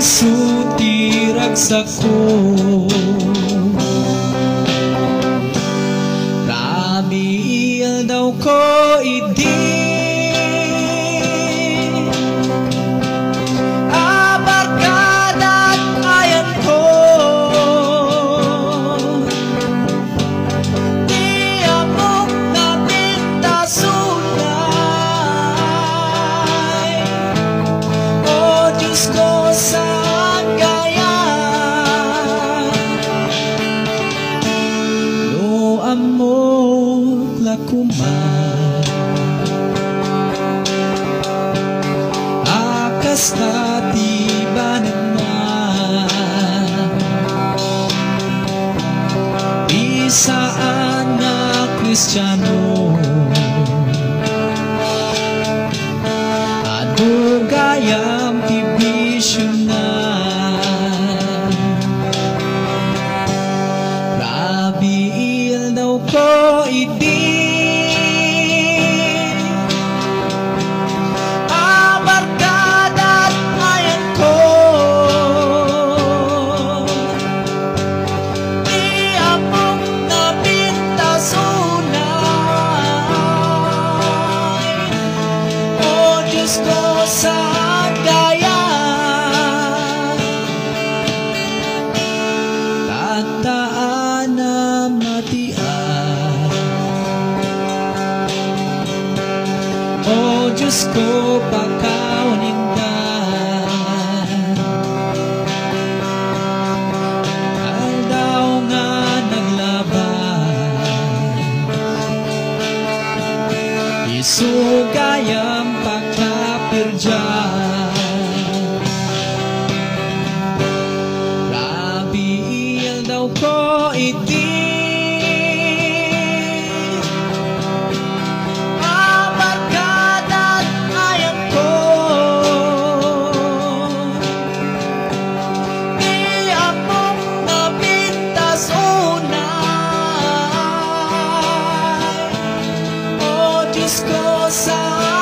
sutiragsak ko. Rabiil daw ko idi abarkada't ayan ko. Di amok na pintasulay. O Diyos ko, saan kaya no amok lakuman akas katiba naman isaan na Kristiyano ano gayam tibisyo na Rabiil daw ko idi abarkada't ayan ko. Di amok na pintasulay. O Diyos ko, saan kaya tataan na matian. O Diyos ko, pakaunindan aldaw nga naglaban isugayam pakapirjan. Rabiil daw ko idi abarkada't ayan ko. Di amok na pintasulay. O Diyos ko, saan